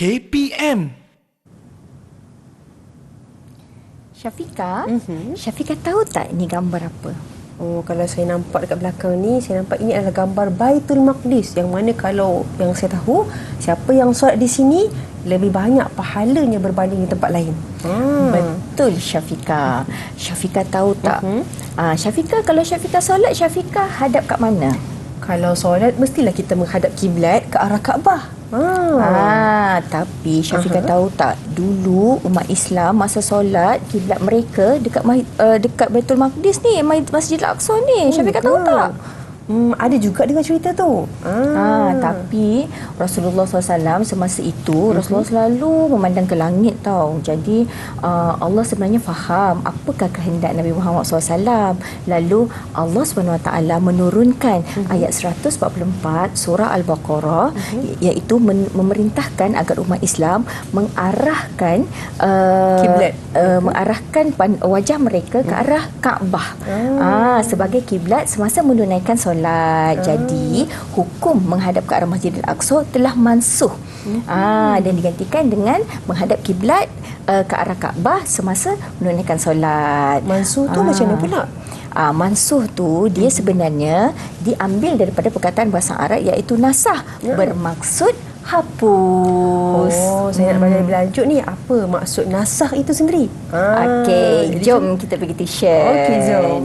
KPM. Syafika, Syafika tahu tak ini gambar apa? Oh, kalau saya nampak dekat belakang ni, saya nampak ini adalah gambar Baitul Maqdis, yang mana kalau yang saya tahu, siapa yang solat di sini lebih banyak pahalanya berbanding di tempat lain. Betul Syafika. Syafika tahu tak? Syafika, kalau Syafika solat, Syafika hadap kat mana? Kalau solat mestilah kita menghadap kiblat ke arah Kaabah. Tapi Syafika tahu tak, dulu umat Islam masa solat kiblat mereka dekat Baitul Maqdis ni, Masjid Al-Aqsa ni. Syafika tahu tak? Ada juga dengan cerita tu. Tapi Rasulullah SAW semasa itu Rasulullah selalu memandang ke langit tau. Jadi Allah sebenarnya faham apakah kehendak Nabi Muhammad SAW. Lalu Allah SWT menurunkan ayat 144 surah Al-Baqarah, iaitu memerintahkan agar umat Islam mengarahkan kiblat, mengarahkan wajah mereka ke arah Kaabah sebagai kiblat semasa menunaikan solat. Jadi hukum menghadap ke arah Masjid Al-Aqsa telah mansuh dan digantikan dengan menghadap kiblat ke arah Kaabah semasa menunaikan solat. Mansuh tu macam mana pula? Mansuh tu dia sebenarnya diambil daripada perkataan bahasa Arab, iaitu nasah, bermaksud hapus. Saya nak belajar lebih lanjut ni, apa maksud nasah itu sendiri? Okey, jom kita pergi tuition. Okey, jom.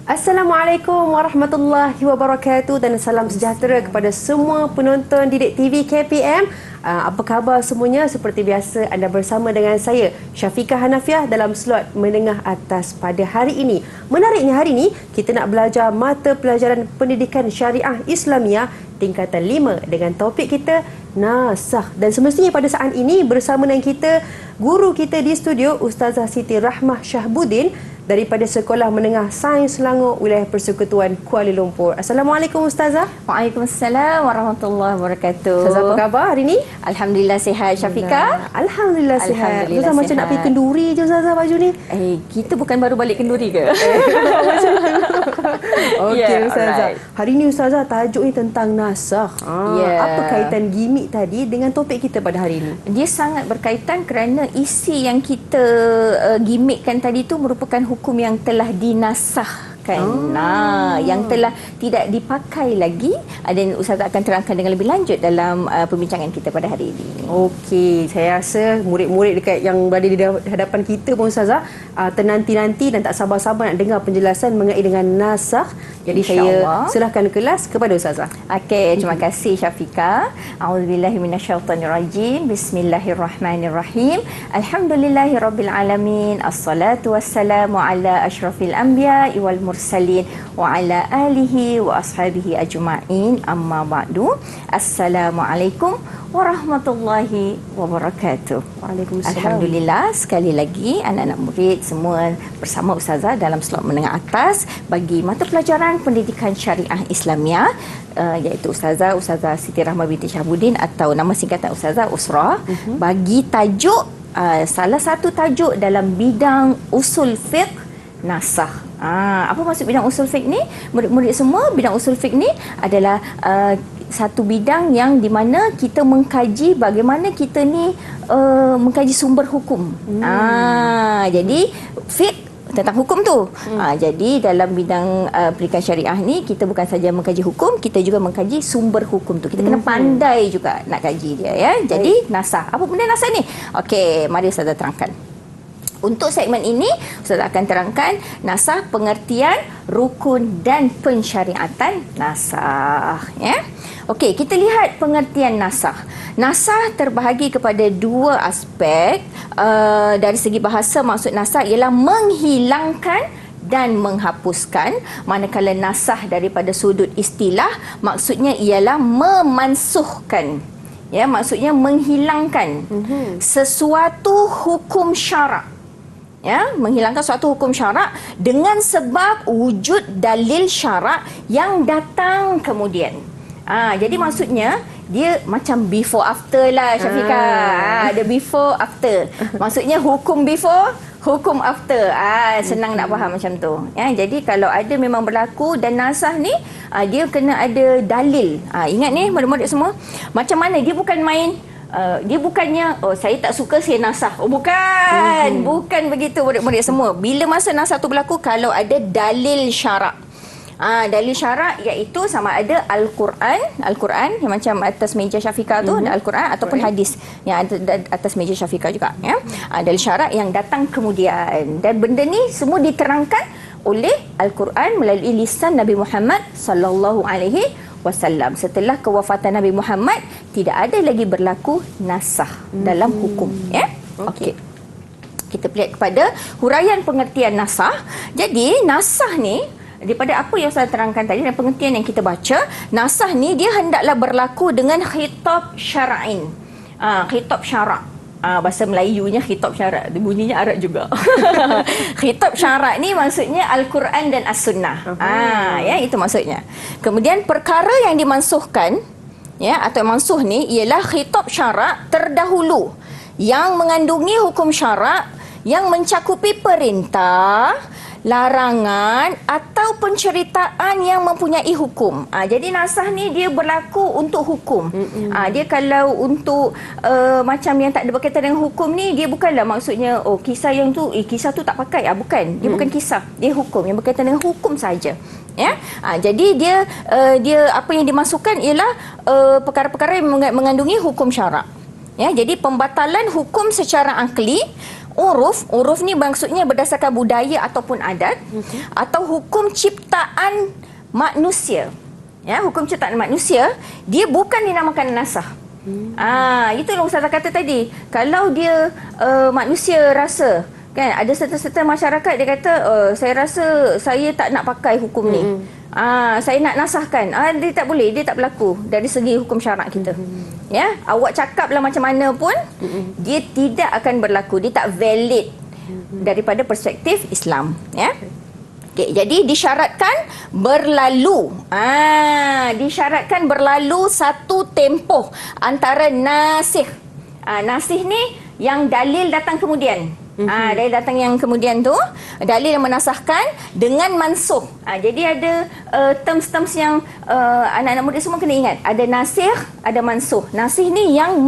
Assalamualaikum warahmatullahi wabarakatuh dan salam sejahtera kepada semua penonton Didik TV KPM. Apa khabar semuanya? Seperti biasa, anda bersama dengan saya, Syafika Hanafiah, dalam slot menengah atas pada hari ini. Menariknya hari ini, kita nak belajar mata pelajaran pendidikan syariah Islamiah tingkatan 5 dengan topik kita nasah. Dan semestinya pada saat ini bersama dengan kita, guru kita di studio, Ustazah Siti Rahmah Syahbudin daripada Sekolah Menengah Sains Selangor, Wilayah Persekutuan Kuala Lumpur. Assalamualaikum Ustazah. Waalaikumsalam warahmatullahi wabarakatuh. Ustazah, apa khabar hari ni? Alhamdulillah sihat. Syafika? Alhamdulillah sihat. Alhamdulillah Ustazah macam nak pergi kenduri je Ustazah baju ni. Kita bukan baru balik kenduri ke? Macam tu. Okey Ustazah. Alright. Hari ni Ustazah tajuk ni tentang nasakh. Apa kaitan gimmick tadi dengan topik kita pada hari ini? Dia sangat berkaitan kerana isi yang kita gimmickkan tadi tu merupakan hukum yang telah dinasahkan. Yang telah tidak dipakai lagi, dan Ustazah akan terangkan dengan lebih lanjut dalam perbincangan kita pada hari ini. Okey, saya rasa murid-murid dekat yang berada di hadapan kita pun Ustazah ternanti-nanti dan tak sabar-sabar nak dengar penjelasan mengenai dengan nasakh. Jadi saya serahkan kelas kepada Ustazah. Okey, terima kasih Syafika. A'udzubillahi minasyaitonirrajim. Bismillahirrahmanirrahim. Alhamdulillahirabbil alamin. Assalatu wassalamu ala asyrafil anbiya'i wal mursalin wa ala alihi wa ashabihi ajma'in. Amma ba'du. Assalamualaikum warahmatullahi wabarakatuh. Waalaikumsalam. Alhamdulillah, sekali lagi anak-anak murid semua bersama Ustazah dalam slot menengah atas bagi mata pelajaran pendidikan syariah Islamiah, iaitu Ustazah Siti Rahmah binti Syahbudin, atau nama singkatan Ustazah Usra, bagi tajuk salah satu tajuk dalam bidang usul fiqh, nasakh. Apa maksud bidang usul fiqh ni? Murid-murid semua, bidang usul fiqh ni adalah satu bidang yang di mana kita mengkaji bagaimana kita ni mengkaji sumber hukum. Jadi fiqh tentang hukum tu. Jadi dalam bidang pendidikan syariah ni, kita bukan saja mengkaji hukum, kita juga mengkaji sumber hukum tu. Kita kena pandai juga nak kaji dia, ya. Jadi nasakh. Apa benda nasakh ni? Okey, mari Ustazah terangkan. Untuk segmen ini, Ustazah akan terangkan nasakh, pengertian, rukun dan pensyariatan nasakh, ya. Okey, kita lihat pengertian nasakh. Nasakh terbahagi kepada dua aspek. Dari segi bahasa, maksud nasakh ialah menghilangkan dan menghapuskan, manakala nasakh daripada sudut istilah maksudnya ialah memansuhkan. Ya, maksudnya menghilangkan sesuatu hukum syarak. Ya, menghilangkan suatu hukum syarak dengan sebab wujud dalil syarak yang datang kemudian. Jadi maksudnya dia macam before after lah, Syafiqah. Ada before after. Maksudnya hukum before, hukum after. Senang nak faham macam tu. Ya, jadi kalau ada memang berlaku dan nasah ni, dia kena ada dalil. Ingat ni murid-murid semua, macam mana dia bukan main. Dia bukannya saya tak suka saya nasah. Bukan. Bukan begitu murid-murid semua. Bila masa nasah tu berlaku, kalau ada dalil syarak. Dalil syarak iaitu sama ada Al-Quran yang macam atas meja Syafiqah tu, Al-Quran ataupun hadis yang ada atas meja Syafiqah juga, ya. Dalil syarak yang datang kemudian, dan benda ni semua diterangkan oleh Al-Quran melalui lisan Nabi Muhammad sallallahu alaihi wasallam. Setelah kewafatan Nabi Muhammad, tidak ada lagi berlaku nasah dalam hukum, ya. Okey. Kita lihat kepada huraian pengertian nasah. Jadi nasah ni, daripada apa yang saya terangkan tadi dan pengertian yang kita baca, nasah ni dia hendaklah berlaku dengan khitab syara'in. Khitab syarak. Bahasa Melayunya khitab syarak. Bunyinya Arab juga. Khitab syarak ni maksudnya Al-Quran dan As-Sunnah. Ya, itu maksudnya. Kemudian perkara yang dimansuhkan, ya, atau mansuh ni ialah khitab syarak terdahulu yang mengandungi hukum syarak yang mencakupi perintah, larangan atau penceritaan yang mempunyai hukum. Jadi nasah ni dia berlaku untuk hukum. Dia kalau untuk macam yang tak ada berkaitan dengan hukum ni, dia bukanlah maksudnya kisah yang tu kisah tu tak pakai. Bukan. Dia bukan kisah. Dia hukum yang berkaitan dengan hukum saja. Ya. Jadi dia apa yang dimasukkan ialah perkara-perkara yang mengandungi hukum syarak. Ya, jadi pembatalan hukum secara akli, uruf ni maksudnya berdasarkan budaya ataupun adat, atau hukum ciptaan manusia. Ya, hukum ciptaan manusia, dia bukan dinamakan nasah. Itulah Ustazah kata tadi. Kalau dia manusia rasa, kan, ada serta-serta masyarakat dia kata, saya rasa saya tak nak pakai hukum ni. Saya nak nasahkan. Dia tak boleh, dia tak berlaku dari segi hukum syarak kita. Ya, awak cakaplah macam mana pun, dia tidak akan berlaku, dia tak valid daripada perspektif Islam, ya. Okay, jadi disyaratkan berlalu. Disyaratkan berlalu satu tempoh antara nasikh. Nasikh ni yang dalil datang kemudian. Dalil datang yang kemudian tu, dalil yang menasahkan dengan mansukh. Jadi ada terms-terms yang anak-anak murid semua kena ingat. Ada nasikh, ada mansukh. Nasikh ni yang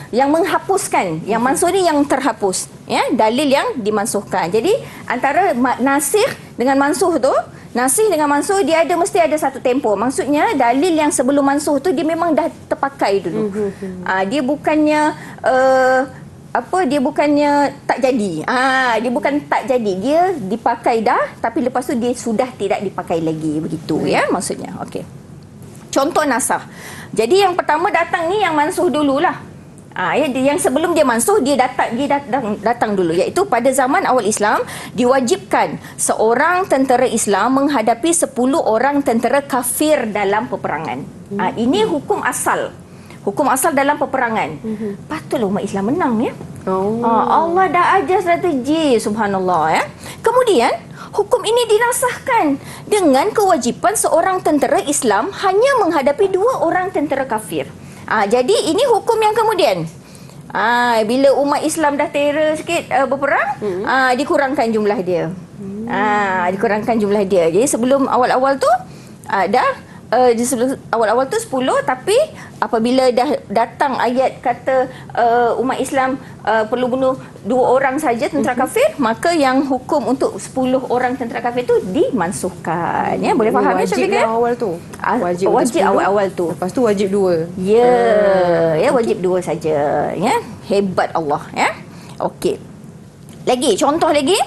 menghapuskan, yang mansukh ni yang terhapus. Ya, dalil yang dimansuhkan. Jadi antara nasikh dengan mansukh tu, nasikh dengan mansukh dia mesti ada satu tempoh. Maksudnya dalil yang sebelum mansukh tu dia memang dah terpakai dulu. Dia bukannya dia bukannya tak jadi. Dia bukan tak jadi. Dia dipakai dah, tapi lepas tu dia sudah tidak dipakai lagi. Begitu, ya, maksudnya. Okey. Contoh nasah. Jadi yang pertama datang ni yang mansuh dululah. Yang sebelum dia mansuh, dia datang dulu. Iaitu pada zaman awal Islam, diwajibkan seorang tentera Islam menghadapi 10 orang tentera kafir dalam peperangan. Ini hukum asal. Hukum asal dalam peperangan. Patutlah umat Islam menang, ya. Allah dah ajar strategi, subhanallah, ya. Kemudian hukum ini dinasahkan dengan kewajipan seorang tentera Islam hanya menghadapi 2 orang tentera kafir. Jadi ini hukum yang kemudian. Bila umat Islam dah terror sikit berperang, dikurangkan jumlah dia. Dikurangkan jumlah dia. Jadi sebelum awal-awal tu sebelum awal-awal tu 10, tapi apabila dah datang ayat kata umat Islam perlu bunuh 2 orang saja tentera kafir, maka yang hukum untuk 10 orang tentera kafir tu dimansuhkan. Ya, boleh faham ya, Syafiqah? Wajib awal tu. Wajib awal-awal tu. Lepas tu wajib 2. Ya, wajib 2 saja. Ya, hebat Allah, ya. Okey. Lagi contoh lagi,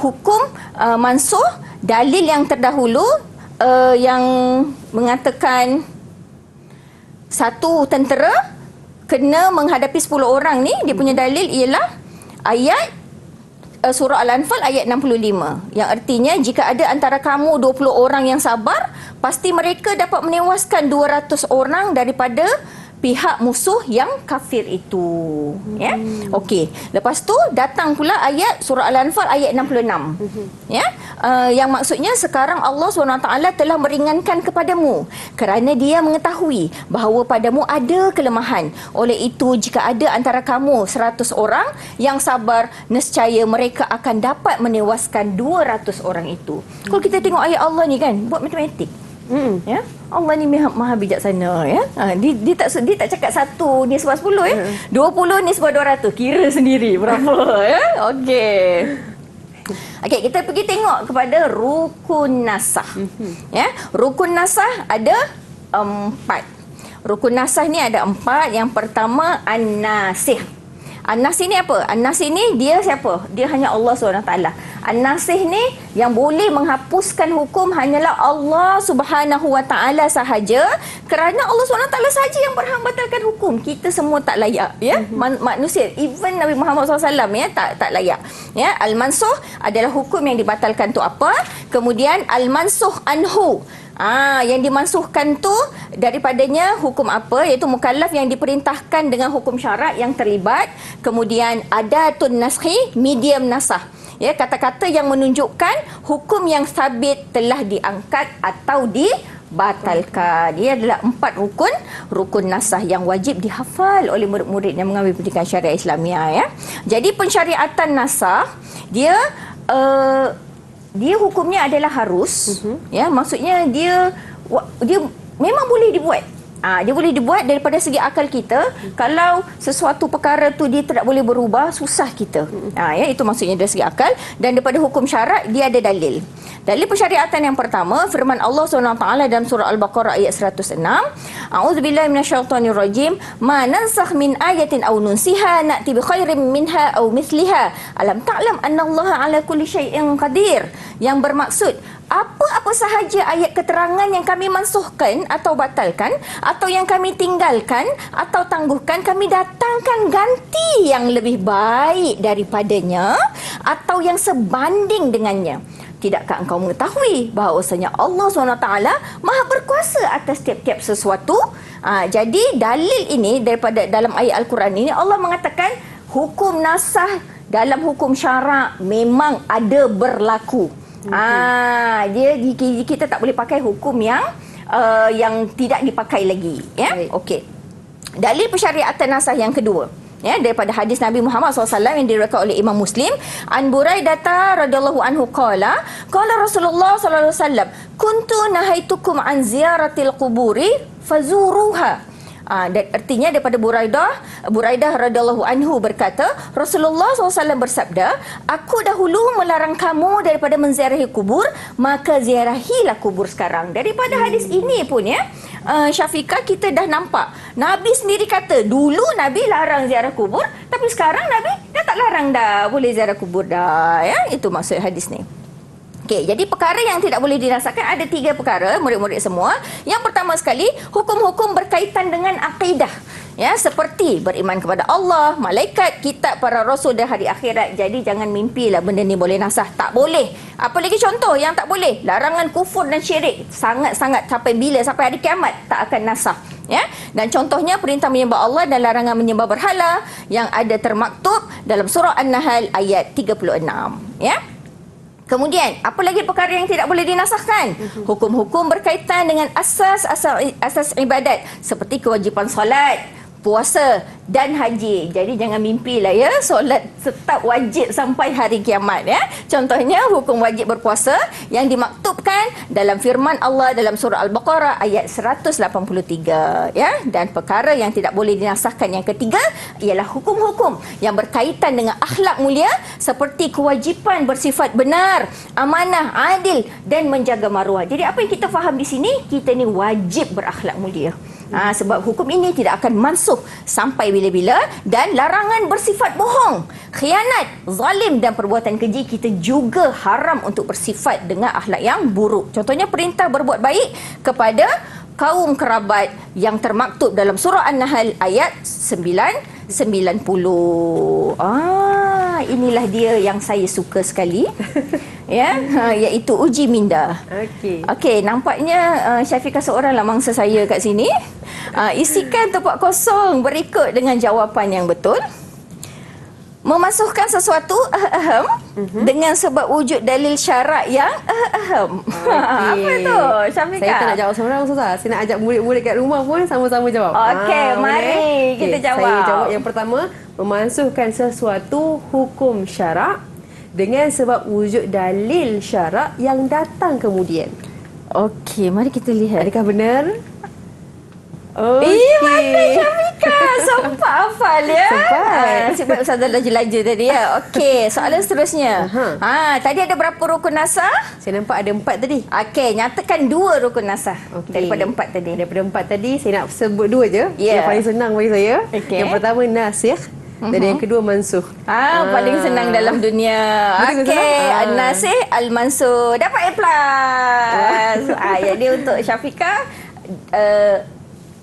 hukum mansuh dalil yang terdahulu yang mengatakan satu tentera kena menghadapi 10 orang ni, dia punya dalil ialah ayat surah Al-Anfal ayat 65, yang artinya jika ada antara kamu 20 orang yang sabar, pasti mereka dapat menewaskan 200 orang daripada pihak musuh yang kafir itu. Ya. Okey. Lepas tu datang pula ayat surah Al-Anfal ayat 66. Ya. Yang maksudnya sekarang Allah SWT telah meringankan kepadamu kerana Dia mengetahui bahawa padamu ada kelemahan. Oleh itu jika ada antara kamu 100 orang yang sabar, nescaya mereka akan dapat menewaskan 200 orang itu. Kalau kita tengok ayat Allah ni kan, buat matematik. Ya, Allah ni maha bijaksana ya. Dia tak cakap 1 ni sebab 10 ya. 20 ni sebab 200. Kira sendiri berapa ya. Okey, kita pergi tengok kepada rukun nasah. Ya, rukun nasah ada 4. Rukun nasah ni ada 4. Yang pertama an-nasih. An-nasih ni apa? An-nasih ni dia siapa? Dia hanya Allah SWT. An-nasih ni yang boleh menghapuskan hukum hanyalah Allah Subhanahu Wa Taala sahaja, kerana Allah SWT sahaja yang berhak batalkan hukum. Kita semua tak layak ya. Manusia, even Nabi Muhammad SAW ya tak layak. Ya, al-mansuh adalah hukum yang dibatalkan tu apa? Kemudian al-mansuh anhu. Yang dimansuhkan tu daripadanya hukum apa, iaitu mukallaf yang diperintahkan dengan hukum syarak yang terlibat. Kemudian adatun naskhi, medium nasah, ya, kata-kata yang menunjukkan hukum yang sabit telah diangkat atau dibatalkan. Ia adalah 4 rukun nasah yang wajib dihafal oleh murid-murid yang mengambil pendidikan syariah Islamiah ya. Jadi pensyariatan nasah dia hukumnya adalah harus, ya, maksudnya dia memang boleh dibuat. Dia boleh dibuat daripada segi akal kita. Kalau sesuatu perkara tu dia tidak boleh berubah, susah kita. Ya, itu maksudnya dari segi akal. Dan daripada hukum syarak dia ada dalil. Dalil pensyariatan yang pertama, firman Allah SWT dalam surah Al-Baqarah ayat 106. A'udzubillahi minasyaitonirrajim. Ma nansakh min ayatin aw nunsiha na'ti bi khairin minha aw mithliha. Alam ta'lam annallaha ala kulli syai'in qadir. Yang bermaksud apa-apa sahaja ayat keterangan yang kami mansuhkan atau batalkan, atau yang kami tinggalkan atau tangguhkan, kami datangkan ganti yang lebih baik daripadanya atau yang sebanding dengannya. Tidakkah engkau mengetahui bahawasanya Allah SWT maha berkuasa atas tiap-tiap sesuatu? Jadi dalil ini daripada dalam ayat Al-Quran ini, Allah mengatakan hukum nasah dalam hukum syarak memang ada berlaku. Kita tak boleh pakai hukum yang tidak dipakai lagi. Ya, okey. Dalil pensyariatan nasah yang kedua, ya, daripada hadis Nabi Muhammad SAW yang diriwayatkan oleh Imam Muslim. An Buraidah radhiyallahu anhu qala Rasulullah sallallahu alaihi wasallam, kuntu nahaitukum an ziyaratil quburi fazuruha. Dan artinya daripada Buraidah radhiyallahu anhu berkata, Rasulullah SAW bersabda, aku dahulu melarang kamu daripada menziarahi kubur, maka ziarahilah kubur sekarang. Daripada hadis ini pun ya, Syafiqah, kita dah nampak Nabi sendiri kata dulu Nabi larang ziarah kubur, tapi sekarang Nabi dah tak larang dah, boleh ziarah kubur dah ya. Itu maksud hadis ni. Okey, jadi perkara yang tidak boleh dirasakan ada 3 perkara, murid-murid semua. Yang pertama sekali, hukum-hukum berkaitan dengan akidah. Ya, seperti beriman kepada Allah, malaikat, kitab, para rasul dan hari akhirat. Jadi jangan mimpilah benda ni boleh nasah. Tak boleh. Apa lagi contoh yang tak boleh? Larangan kufur dan syirik. Sangat-sangat sampai bila? Sampai hari kiamat tak akan nasah. Ya, dan contohnya perintah menyembah Allah dan larangan menyembah berhala yang ada termaktub dalam surah An-Nahl ayat 36. Ya. Kemudian, apa lagi perkara yang tidak boleh dinasahkan? Hukum-hukum berkaitan dengan asas ibadat seperti kewajipan solat, puasa dan haji. Jadi jangan mimpilah ya solat tetap wajib sampai hari kiamat ya. Contohnya hukum wajib berpuasa yang dimaktubkan dalam firman Allah dalam surah Al-Baqarah ayat 183 ya. Dan perkara yang tidak boleh dinasahkan yang ketiga ialah hukum-hukum yang berkaitan dengan akhlak mulia seperti kewajipan bersifat benar, amanah, adil dan menjaga maruah. Jadi apa yang kita faham di sini, kita ni wajib berakhlak mulia. Sebab hukum ini tidak akan mansuh sampai bila-bila. Dan larangan bersifat bohong, khianat, zalim dan perbuatan keji, kita juga haram untuk bersifat dengan akhlak yang buruk. Contohnya perintah berbuat baik kepada kaum kerabat yang termaktub dalam surah An-Nahl ayat 90. inilah dia yang saya suka sekali. Ya, iaitu uji minda. Okey, nampaknya Syafiqah seoranglah mangsa saya kat sini. Isikan tempat kosong berikut dengan jawapan yang betul. Memasukkan sesuatu dengan sebab wujud dalil syarak yang apa tu, Syafiqah? Saya tak nak jawab seorang, Ustazah. Saya nak ajak murid-murid kat rumah pun sama-sama jawab. Okey, mari kita jawab. Saya jawab yang pertama, memasukkan sesuatu hukum syarak dengan sebab wujud dalil syarak yang datang kemudian. Okey, mari kita lihat. Adakah benar? Mana Syafiqah? Sempat hafal ya. Sebab Ustazah dah jelajah tadi ya. Okey, soalan seterusnya. Tadi ada berapa rukun nasah? Saya nampak ada 4 tadi. Okey, nyatakan 2 rukun nasah daripada 4 tadi. Daripada 4 tadi, saya nak sebut 2 je. Yeah. Yang paling senang bagi saya. Okay. Yang pertama nasikh dan yang kedua mansukh. Paling senang dalam dunia. Okey, An-Nasih, Al-Mansukh. Dapat A+. Jadi untuk Syafiqah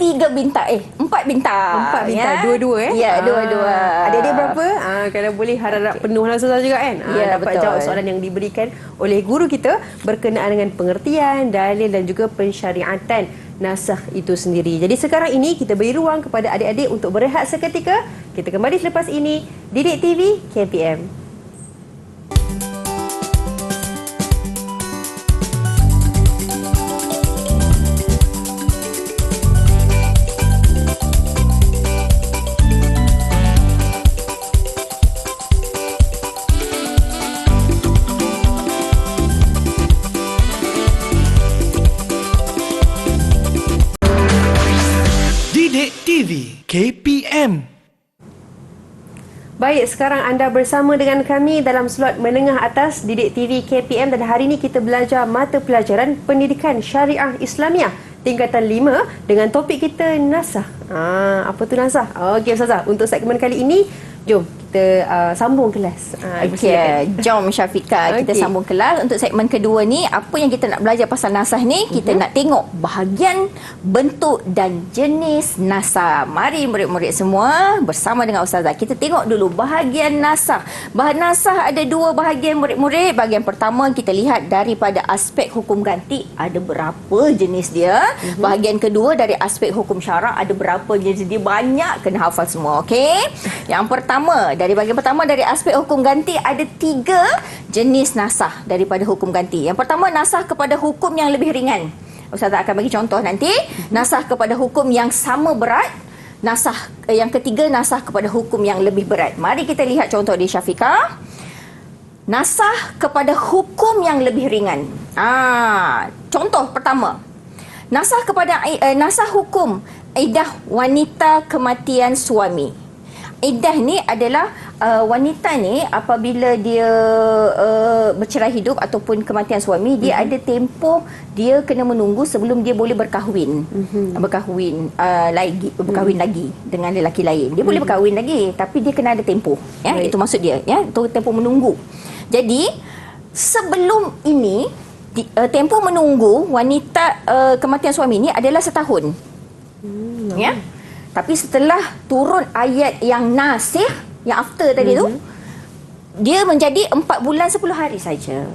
4 bintang. 4 bintang, ya? dua-dua Ya, dua-dua. Adik-adik berapa? Kalau boleh harap penuh lah Ustazah juga kan. Dapat betul. jawab soalan yang diberikan oleh guru kita berkenaan dengan pengertian, dalil dan juga pensyariatan nasakh itu sendiri. Jadi sekarang ini kita beri ruang kepada adik-adik untuk berehat seketika. Kita kembali selepas ini. Didik TV KPM. Didik TV KPM. Baik, sekarang anda bersama dengan kami dalam slot menengah atas Didik TV KPM dan hari ini kita belajar mata pelajaran Pendidikan Syariah Islamiah tingkatan 5 dengan topik kita nasakh. Apa tu nasakh? Okey Ustazah, untuk segmen kali ini jom kita sambung kelas. Okey, jom Syafiqah kita sambung kelas. Untuk segmen kedua ni, apa yang kita nak belajar pasal nasah ni, kita nak tengok bahagian, bentuk dan jenis nasah. Mari murid-murid semua bersama dengan Ustazah. Kita tengok dulu bahagian nasah. Nasah ada 2 bahagian murid-murid. Bahagian pertama kita lihat daripada aspek hukum ganti, ada berapa jenis dia. Bahagian kedua dari aspek hukum syarak, ada berapa jenis dia. Banyak, kena hafal semua. Okey. Yang pertama, dari bahagian pertama dari aspek hukum ganti ada 3 jenis nasah daripada hukum ganti. Yang pertama, nasah kepada hukum yang lebih ringan. Ustazah akan bagi contoh nanti. Nasah kepada hukum yang sama berat. Nasah yang ketiga, nasah kepada hukum yang lebih berat. Mari kita lihat contoh di Syafiqah. Nasah kepada hukum yang lebih ringan. Contoh pertama. Nasah kepada nasah hukum iddah wanita kematian suami. Iddah ni adalah wanita ni apabila dia bercerai hidup ataupun kematian suami, dia ada tempoh dia kena menunggu sebelum dia boleh berkahwin. Berkahwin lagi dengan lelaki lain. Dia boleh berkahwin lagi tapi dia kena ada tempoh. Ya, itu maksud dia, ya, itu tempoh menunggu. Jadi sebelum ini tempoh menunggu wanita kematian suami ni adalah setahun. Ya. Tapi setelah turun ayat yang nasikh, yang after tadi tu, dia menjadi 4 bulan 10 hari saja.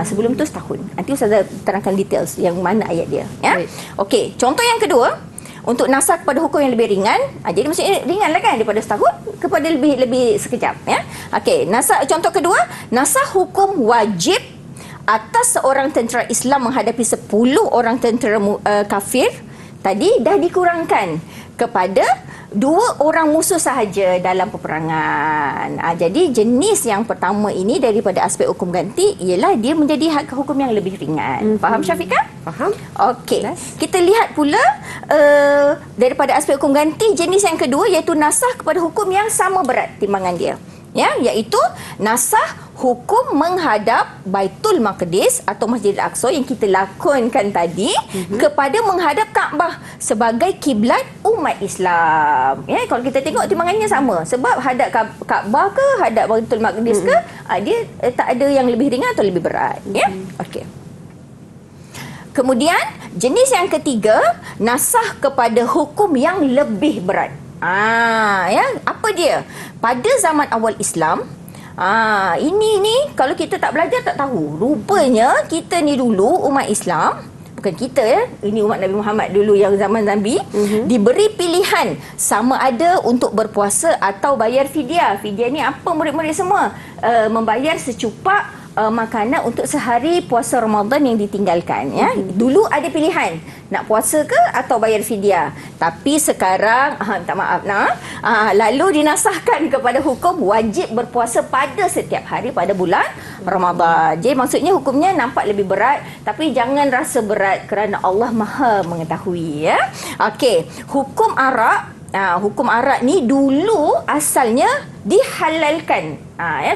Sebelum tu setahun. Nanti Ustazah terangkan details yang mana ayat dia. Ya? Okey, contoh yang kedua, untuk nasakh kepada hukum yang lebih ringan, jadi maksudnya ringan lah kan, daripada setahun kepada lebih sekejap. Ya? Okey, contoh kedua, nasakh hukum wajib atas seorang tentera Islam menghadapi 10 orang tentera kafir tadi dah dikurangkan kepada 2 orang musuh sahaja dalam peperangan. Jadi jenis yang pertama ini daripada aspek hukum ganti ialah dia menjadi hak hukum yang lebih ringan. Faham Syafiqah? Faham. Okey. Kita lihat pula daripada aspek hukum ganti jenis yang kedua iaitu nasakh kepada hukum yang sama berat timbangan dia. Ya, iaitu nasakh hukum menghadap Baitul Maqdis atau Masjidil Aqsa yang kita lakonkan tadi kepada menghadap Kaabah sebagai kiblat umat Islam. Ya, kalau kita tengok timbangannya sama. Sebab hadap Kaabah ke hadap Baitul Maqdis ke, dia tak ada yang lebih ringan atau lebih berat. Ya. Okey. Kemudian jenis yang ketiga, nasakh kepada hukum yang lebih berat. Ya, apa dia? Pada zaman awal Islam, Ini ni kalau kita tak belajar tak tahu. Rupanya kita ni dulu umat Islam, bukan kita ini umat Nabi Muhammad dulu yang zaman Nabi, diberi pilihan sama ada untuk berpuasa atau bayar fidyah. Fidyah ni apa murid-murid semua? Membayar secupak makanan untuk sehari puasa Ramadan yang ditinggalkan, ya. Dulu ada pilihan nak puasa ke atau bayar fidyah. Tapi sekarang minta maaf lalu dinasahkan kepada hukum wajib berpuasa pada setiap hari pada bulan Ramadan. Jadi maksudnya hukumnya nampak lebih berat, tapi jangan rasa berat kerana Allah Maha mengetahui, ya. Okey, hukum arak. Hukum arak ni dulu asalnya dihalalkan.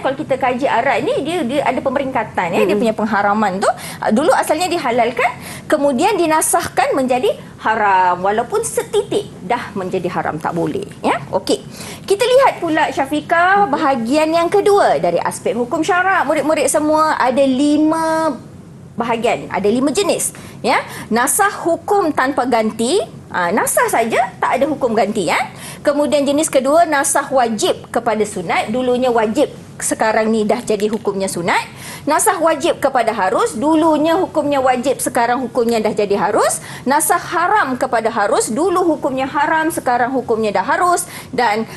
Kalau kita kaji arak ni dia ada pemeringkatan, dia punya pengharaman tu dulu asalnya dihalalkan, kemudian dinasahkan menjadi haram, walaupun setitik dah menjadi haram, tak boleh, ya. Okey. Kita lihat pula Syafiqah bahagian yang kedua dari aspek hukum syarak. Murid-murid semua ada 5 bahagian, ada 5 jenis, ya. Nasah hukum tanpa ganti. Nasah saja, tak ada hukum ganti, ya. Kemudian jenis kedua, nasah wajib kepada sunat. Dulunya wajib, sekarang ni dah jadi hukumnya sunat. Nasah wajib kepada harus. Dulunya hukumnya wajib, sekarang hukumnya dah jadi harus. Nasah haram kepada harus. Dulu hukumnya haram, sekarang hukumnya dah harus. Dan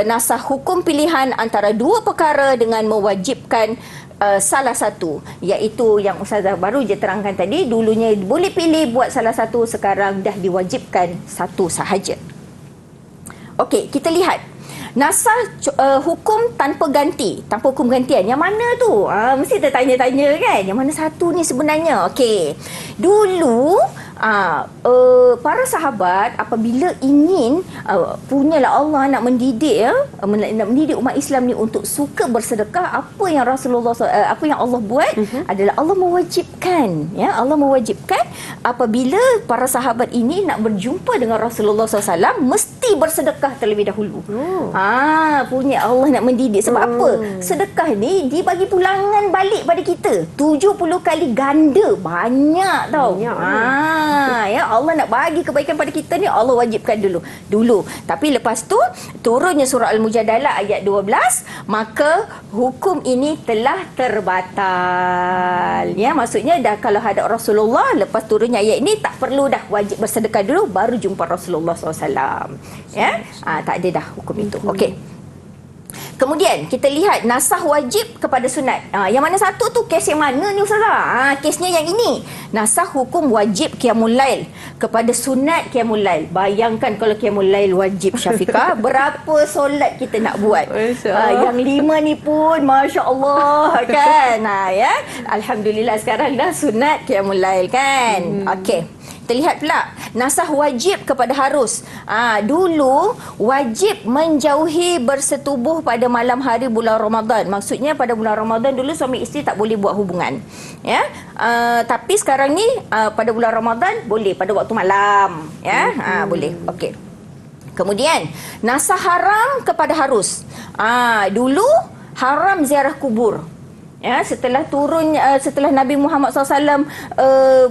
nasah hukum pilihan antara dua perkara dengan mewajibkan salah satu, iaitu yang Ustazah baru je terangkan tadi. Dulunya boleh pilih buat salah satu, sekarang dah diwajibkan satu sahaja. Okey, kita lihat nasah hukum tanpa ganti, tanpa hukum gantian. Yang mana tu? Mesti tertanya-tanya kan, yang mana satu ni sebenarnya? Okey, dulu para sahabat apabila ingin punyalah Allah nak mendidik, nak mendidik umat Islam ni untuk suka bersedekah, apa yang Rasulullah apa yang Allah buat adalah Allah mewajibkan, ya. Allah mewajibkan apabila para sahabat ini nak berjumpa dengan Rasulullah SAW mesti bersedekah terlebih dahulu. Punya Allah nak mendidik. Sebab apa? Sedekah ni dibagi pulangan balik pada kita 70 kali ganda. Banyak tau. Ya, Allah nak bagi kebaikan pada kita ni, Allah wajibkan dulu. Tapi lepas tu turunnya surah Al-Mujadalah ayat 12, maka hukum ini telah terbatal. Ya, maksudnya dah kalau hadap Rasulullah, lepas turunnya ayat ini tak perlu dah wajib bersedekah dulu baru jumpa Rasulullah SAW. Ya, tak ada dah hukum itu. Okey. Kemudian kita lihat nasah wajib kepada sunat. Yang mana satu tu kes yang mana ni Ustazah? Kesnya yang ini. Nasah hukum wajib qiyamul lail kepada sunat qiyamul lail. Bayangkan kalau qiyamul lail wajib, Syafiqah, berapa solat kita nak buat? Yang 5 ni pun masya-Allah kan. Ya. Alhamdulillah sekarang dah sunat qiyamul lail kan. Okey. Kita lihat pula nasah wajib kepada harus. Dulu wajib menjauhi bersetubuh pada malam hari bulan Ramadan. Maksudnya pada bulan Ramadan dulu suami isteri tak boleh buat hubungan, ya. Tapi sekarang ni pada bulan Ramadan boleh pada waktu malam, ya. Boleh. Okey. Kemudian nasah haram kepada harus. Dulu haram ziarah kubur. Ya, setelah Nabi Muhammad SAW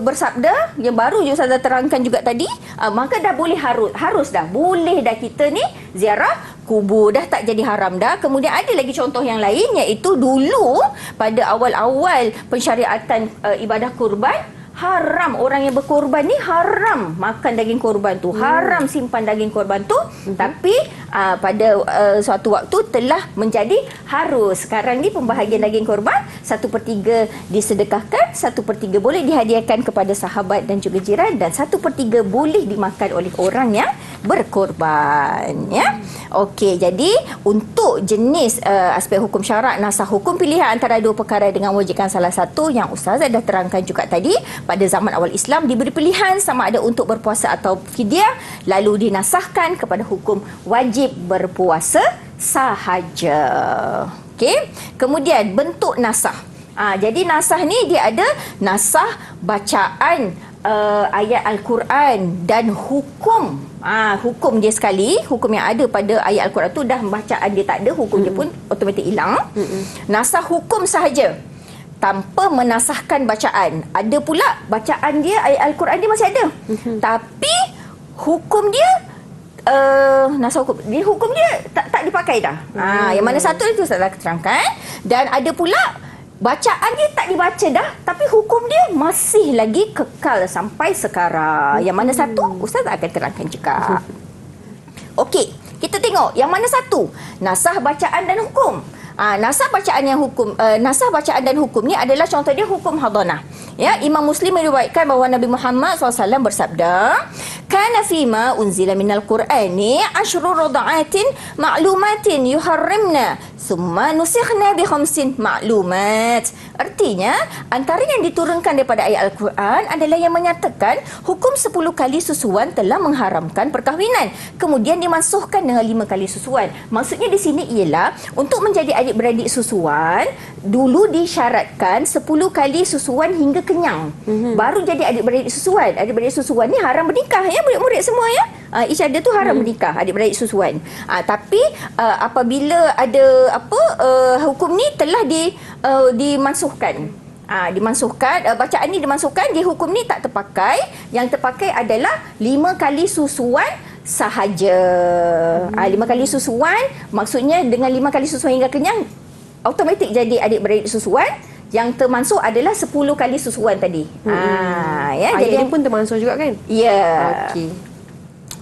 bersabda, yang baru je Ustazah terangkan juga tadi, maka dah boleh harus dah boleh dah kita ni ziarah kubur, dah tak jadi haram dah. Kemudian ada lagi contoh yang lain, iaitu dulu pada awal-awal pensyariatan ibadah kurban, haram orang yang berkorban ni haram makan daging korban tu, haram simpan daging korban tu. Tapi pada suatu waktu telah menjadi harus. Sekarang ni pembahagian daging korban 1/3 disedekahkan, 1/3 boleh dihadiahkan kepada sahabat dan juga jiran, dan 1/3 boleh dimakan oleh orang yang berkorban, ya. Okey, jadi untuk jenis aspek hukum syarak, nasah hukum pilihan antara dua perkara dengan mewajibkan salah satu, yang Ustazah dah terangkan juga tadi, pada zaman awal Islam diberi pilihan sama ada untuk berpuasa atau fidyah, lalu dinasahkan kepada hukum wajib berpuasa sahaja. Okey. Kemudian bentuk nasah. Jadi nasah ni dia ada nasah bacaan ayat Al-Quran dan hukum. Hukum dia sekali, hukum yang ada pada ayat Al-Quran tu dah bacaan dia tak ada, hukum dia pun automatik hilang. Nasah hukum sahaja tanpa menasahkan bacaan. Ada pula bacaan dia, ayat Al-Quran dia masih ada, tapi hukum dia nasah hukum. Hukum dia tak dipakai dah. Yang mana satu itu saya terangkan. Dan ada pula bacaan dia tak dibaca dah, tapi hukum dia masih lagi kekal sampai sekarang. Yang mana satu Ustaz akan terangkan juga. Okey, kita tengok yang mana satu, nasah bacaan dan hukum. Nasah bacaan dan hukum ni adalah contoh dia hukum hadanah. Ya, Imam Muslim meriwayatkan bahawa Nabi Muhammad SAW bersabda, "Kana fima unzila minal Qur'ani 10 rada'atin ma'lumatin yuharrimna, thumma nusikhna bi 5 ma'lumat." Artinya, antara yang diturunkan daripada ayat Al-Quran adalah yang menyatakan hukum 10 kali susuan telah mengharamkan perkahwinan. Kemudian dimansuhkan dengan 5 kali susuan. Maksudnya di sini ialah untuk menjadi adik-beradik susuan, dulu disyaratkan 10 kali susuan hingga kenyang. Baru jadi adik-beradik susuan. Adik-beradik susuan ni haram bernikah ya, murid-murid semua ya. Each other tu haram bernikah, adik-beradik susuan. Tapi apabila ada hukum ni telah dimansuhkan. Bacaan ni dimansuhkan, di hukum ni tak terpakai. Yang terpakai adalah 5 kali susuan sahaja. 5 kali susuan, maksudnya dengan 5 kali susuan hingga kenyang, automatik jadi adik-beradik susuan. Yang termasuk adalah 10 kali susuan tadi. Ya, Jadi jadi pun termasuk juga kan? Ya.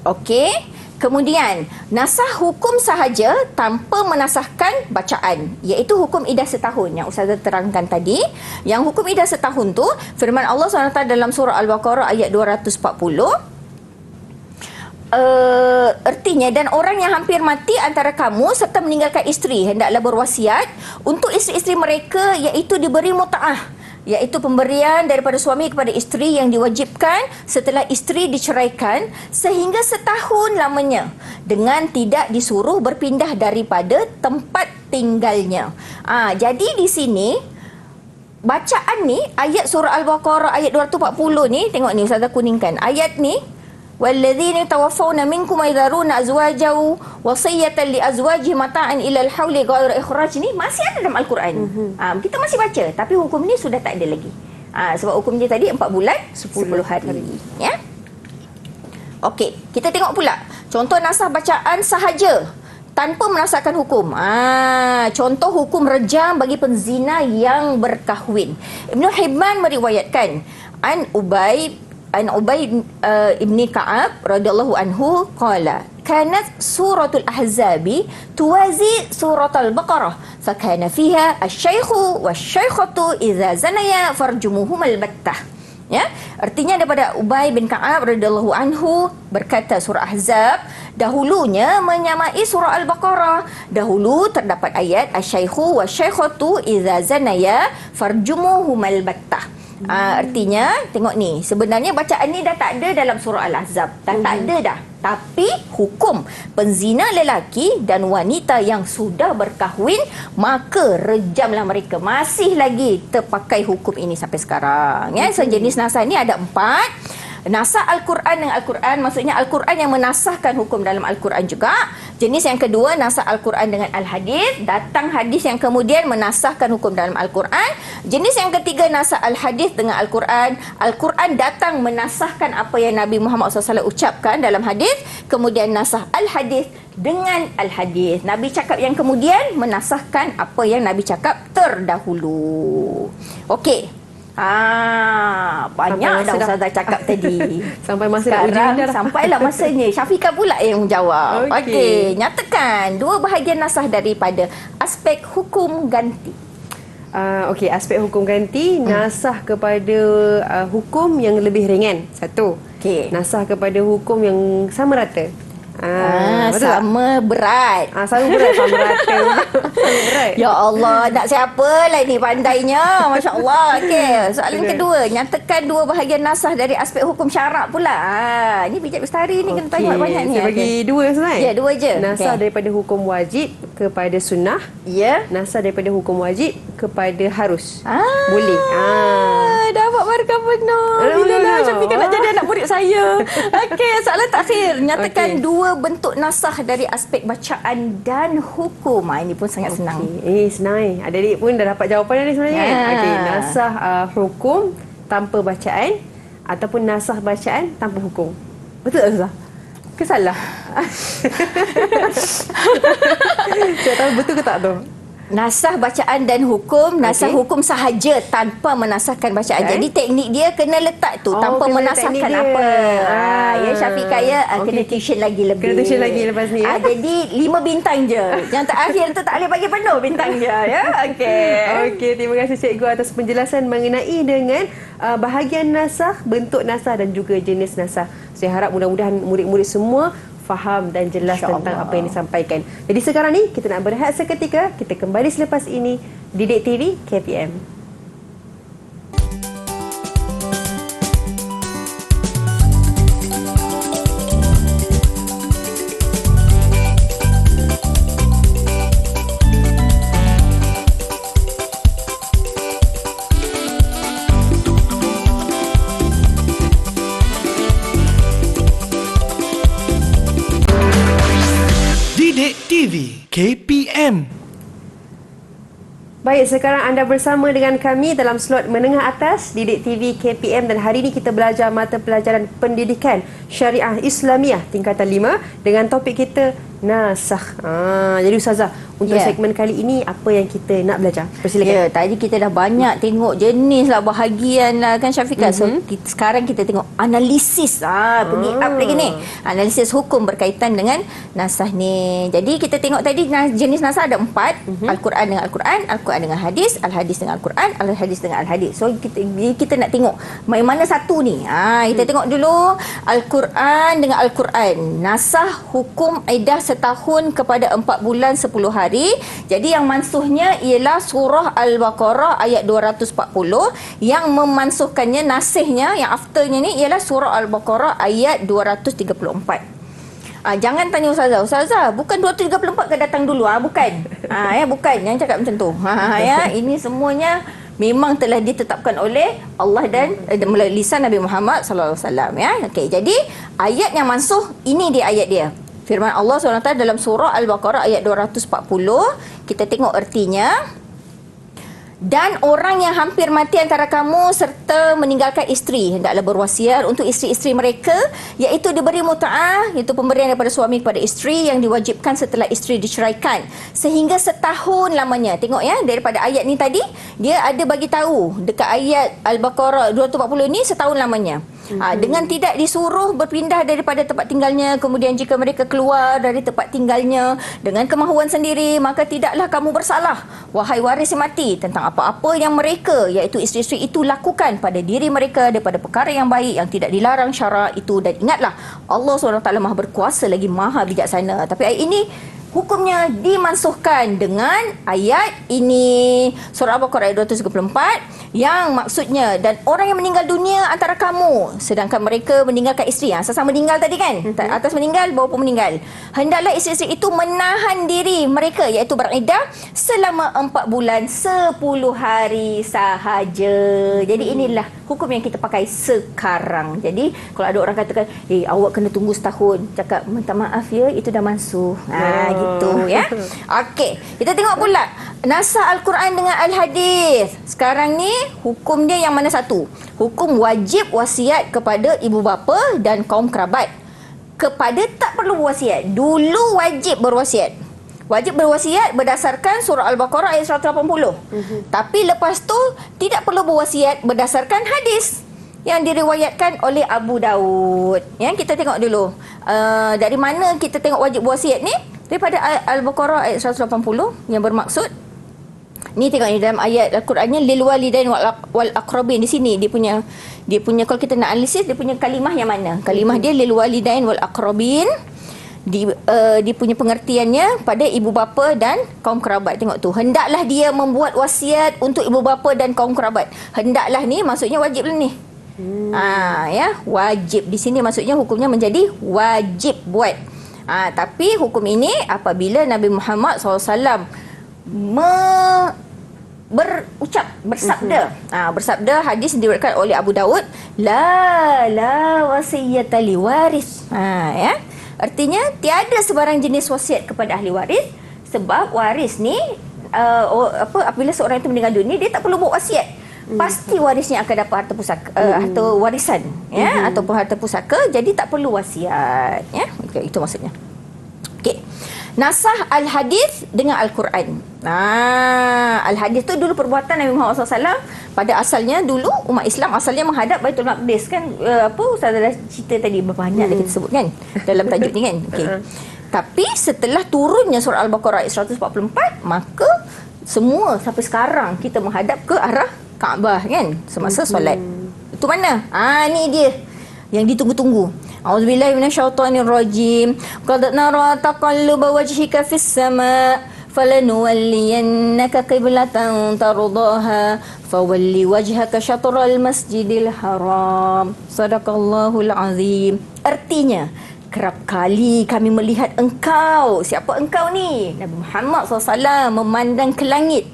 Okey. Kemudian, nasah hukum sahaja tanpa menasahkan bacaan, iaitu hukum idah setahun yang Ustazah terangkan tadi. Yang hukum idah setahun tu, firman Allah SWT dalam surah Al-Baqarah ayat 240, artinya, dan orang yang hampir mati antara kamu serta meninggalkan isteri hendaklah berwasiat untuk isteri-isteri mereka, iaitu diberi mut'ah, iaitu pemberian daripada suami kepada isteri yang diwajibkan setelah isteri diceraikan sehingga setahun lamanya dengan tidak disuruh berpindah daripada tempat tinggalnya. Jadi di sini bacaan ni ayat surah Al-Baqarah ayat 240 ni, tengok ni Ustazah kuningkan ayat ni, وَالَّذِينَ يَتَوَفَّوْنَ مِنْكُمْ وَيَذَرُونَ أَزْوَاجًا وَصِيَّةً لِأَزْوَاجِهِمْ مَتَاعًا إِلَى الْحَوْلِ غَيْرَ إِخْرَاجٍ ni masih ada dalam Al-Quran. Kita masih baca, tapi hukum ni sudah tak ada lagi. Sebab hukum dia tadi 4 bulan 10 hari. Ya. Okey, kita tengok pula contoh nasah bacaan sahaja tanpa menasahkan hukum. Contoh hukum rejam bagi penzina yang berkahwin. Ibnu Hibban meriwayatkan an Ubay ibni Ka'ab radhiyallahu anhu qala kanat suratul ahzabi tuwazi suratul baqarah fakana fiha asy-syaikhu wasy-syaikhatu idza zanaya farjumuhum al-battah. Ya, artinya daripada Ubay bin Ka'ab radhiyallahu anhu berkata, surah Ahzab dahulunya menyamai surah Al-Baqarah. Dahulu terdapat ayat asy-syaikhu wasy-syaikhatu idza zanaya farjumuhum al-battah. Artinya, tengok ni, sebenarnya bacaan ni dah tak ada dalam surah Al-Ahzab. Tak ada dah. Tapi hukum penzina lelaki dan wanita yang sudah berkahwin, maka rejamlah mereka. Masih lagi terpakai hukum ini sampai sekarang. Ya, sejenis nasah ni ada 4. Nasah Al-Quran dengan Al-Quran, maksudnya Al-Quran yang menasahkan hukum dalam Al-Quran juga. Jenis yang kedua, nasah Al-Quran dengan Al-Hadis. Datang hadis yang kemudian menasahkan hukum dalam Al-Quran. Jenis yang ketiga, nasah Al-Hadis dengan Al-Quran. Al-Quran datang menasahkan apa yang Nabi Muhammad SAW ucapkan dalam hadis. Kemudian nasah Al-Hadis dengan Al-Hadis. Nabi cakap yang kemudian menasahkan apa yang Nabi cakap terdahulu. Okey. Banyak dah Ustazah cakap tadi. Sampai masa sekarang sampailah masanya Syafiqah pula yang menjawab. Okey, nyatakan 2 bahagian nasah daripada aspek hukum ganti. Okey, aspek hukum ganti, nasah kepada hukum yang lebih ringan. 1. Okey. Nasah kepada hukum yang sama rata. Sama berat. Sama berat, sama rata. Sama berat. Ya Allah, nak siapa lah ni pandainya. Masya Allah. Okey, soalan kedua, nyatakan 2 bahagian nasah dari aspek hukum syarak pula. Ini bijak bestari ni kena tanya banyak ni. Saya bagi 2 Ustaz. Ya, 2 je. Nasah daripada hukum wajib kepada sunnah. Ya. Nasah daripada hukum wajib kepada harus. Boleh. Dapat markah penuh. Bila Syafiqah nak jadi anak murid saya. Okey, soalan terakhir. Nyatakan 2 bentuk nasah dari aspek bacaan dan hukum. Ini pun sangat senang. Senang. Adik-adik pun dah dapat jawapan ni sebenarnya. Okey, nasah hukum tanpa bacaan ataupun nasah bacaan tanpa hukum. Betul tak Ustazah? Ke salah? Saya tahu betul ke tak tu? Nasah bacaan dan hukum, nasah Okey. hukum sahaja tanpa menasahkan bacaan. Okey. Jadi teknik dia kena letak tu tanpa kena menasahkan teknik dia. apa. Ya Syafiq kaya kena Okey. tuition lagi lebih. Kena tuition lagi lepas ni, ya? Jadi 5 bintang je. Yang terakhir tu tak boleh bagi penuh bintang je ya. Okey. Okey, terima kasih Cikgu atas penjelasan mengenai dengan bahagian nasah, bentuk nasah dan juga jenis nasah. Saya harap mudah-mudahan murid-murid semua faham dan jelas tentang apa yang disampaikan. Jadi sekarang ni kita nak berehat seketika. Kita kembali selepas ini Didik TV KPM. Didik TV KPM. Baik, sekarang anda bersama dengan kami dalam slot menengah atas Didik TV KPM dan hari ini kita belajar mata pelajaran pendidikan syariah Islamiah tingkatan 5 dengan topik kita nasah. Jadi Ustazah, untuk segmen kali ini apa yang kita nak belajar? Persilakan. Ya, tadi kita dah banyak tengok jenis lah, bahagian lah kan Syafiqah. So sekarang kita tengok analisis. Pergi up lagi ni. Analisis hukum berkaitan dengan nasah ni. Jadi kita tengok tadi jenis nasah ada 4. Al-Quran dengan Al-Quran, Al-Quran dengan hadis, Al-Hadis dengan Al-Quran, Al-Hadis dengan Al-Hadis. So kita nak tengok mana satu ni. Kita tengok dulu Al-Quran dengan Al-Quran. Nasah hukum iddah setahun kepada 4 bulan 10 hari. Jadi yang mansuhnya ialah surah Al-Baqarah ayat 240. Yang memansuhkannya, nasihnya, yang afternya ni ialah surah Al-Baqarah ayat 234. Jangan tanya Ustazah, bukan 234 ke datang dulu? Bukan. Bukan. Jangan cakap macam tu. Ini semuanya memang telah ditetapkan oleh Allah dan melalui lisan Nabi Muhammad sallallahu alaihi wasallam ya. Okey, jadi ayat yang mansuh ini dia ayat dia. Firman Allah SWT dalam surah Al-Baqarah ayat 240, kita tengok ertinya. Dan orang yang hampir mati antara kamu serta meninggalkan isteri, hendaklah berwasiat untuk isteri-isteri mereka, iaitu diberi muta'ah, iaitu pemberian daripada suami kepada isteri yang diwajibkan setelah isteri diceraikan, sehingga setahun lamanya. Tengok ya, daripada ayat ni tadi, dia ada bagi tahu dekat ayat Al-Baqarah 240 ni setahun lamanya. Dengan tidak disuruh berpindah daripada tempat tinggalnya, kemudian jika mereka keluar dari tempat tinggalnya dengan kemahuan sendiri, maka tidaklah kamu bersalah, wahai waris yang mati, tentang apa-apa yang mereka, iaitu isteri-isteri itu lakukan pada diri mereka daripada perkara yang baik yang tidak dilarang syarak itu. Dan ingatlah, Allah SWT Maha berkuasa lagi Maha bijaksana. Tapi ayat ini hukumnya dimansuhkan dengan ayat ini, surah Al-Baqarah ayat 234, yang maksudnya, dan orang yang meninggal dunia antara kamu sedangkan mereka meninggalkan isteri. Sama meninggal tadi kan, atas meninggal, bawah pun meninggal, hendaklah isteri-isteri itu menahan diri mereka, iaitu beriddah selama 4 bulan 10 hari sahaja. Jadi inilah hukum yang kita pakai sekarang. Jadi kalau ada orang katakan, awak kena tunggu setahun, cakap minta maaf ya, itu dah mansuh. Gitu ya. Okey, kita tengok pula nasah Al-Quran dengan Al-Hadis. Sekarang ni hukum dia yang mana satu? Hukum wajib wasiat kepada ibu bapa dan kaum kerabat. Kepada tak perlu berwasiat. Dulu wajib berwasiat. Wajib berwasiat berdasarkan surah Al-Baqarah ayat 180. Tapi lepas tu tidak perlu berwasiat berdasarkan hadis yang diriwayatkan oleh Abu Daud. Kita tengok dulu. Dari mana kita tengok wajib berwasiat ni? Daripada Al-Baqarah ayat 180 yang bermaksud, ni tengok ni dalam ayat Al-Qurannya, lil walidain wal aqrabin. Di sini dia punya kalau kita nak analisis, dia punya kalimah yang mana? Kalimah dia lil walidain wal aqrabin. Dia punya pengertiannya pada ibu bapa dan kaum kerabat. Tengok tu, hendaklah dia membuat wasiat untuk ibu bapa dan kaum kerabat. Hendaklah ni maksudnya wajib lah ni. Wajib di sini maksudnya hukumnya menjadi wajib buat. Tapi hukum ini apabila Nabi Muhammad SAW bersabda, hadis diriwayatkan oleh Abu Daud, la wasiyata li waris. Artinya tiada sebarang jenis wasiat kepada ahli waris, sebab waris ni apabila seorang itu meninggal dunia, dia tak perlu buat wasiat. Pasti warisnya akan dapat harta pusaka, harta warisan ataupun harta pusaka, jadi tak perlu wasiat. Ya, itu maksudnya. Okey. Nasah al-hadis dengan al-Quran. Al-hadis tu dulu perbuatan Nabi Muhammad SAW. Pada asalnya dulu umat Islam asalnya menghadap Baitul Maqdis kan. Ustaz dah cerita tadi berapa banyak dah kita sebut kan dalam tajuk ni kan. Okey. Tapi setelah turunnya surah Al-Baqarah ayat 144, maka semua sampai sekarang kita menghadap ke arah Kaabah kan semasa solat. Itu mana? Ni dia yang ditunggu-tunggu. A'udzubillahi minasyaitonirrajim. Qad nara taqalluba wajhika fis sama' falanuwalliyannaka qiblatan tardaha fawalli wajhaka syatral masjidil haram. Sadaqallahul azim. Artinya, kerap kali kami melihat engkau. Siapa engkau ni? Nabi Muhammad SAW memandang ke langit.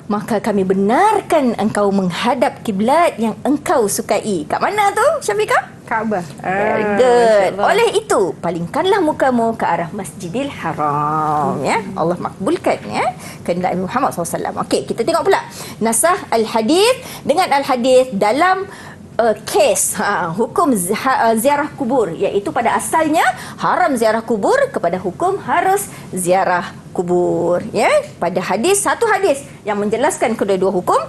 Maka kami benarkan engkau menghadap kiblat yang engkau sukai. Kat mana tu, Syafiqah? Kaabah. Very good. Oleh itu, palingkanlah mukamu ke arah Masjidil Haram. Ya, Allah makbulkan ya kehendak Nabi Muhammad SAW. Okey, kita tengok pula nasah al-hadis dengan al-hadis dalam kes hukum ziarah kubur, iaitu pada asalnya haram ziarah kubur kepada hukum harus ziarah kubur. Ya, pada satu hadis yang menjelaskan kedua-dua hukum.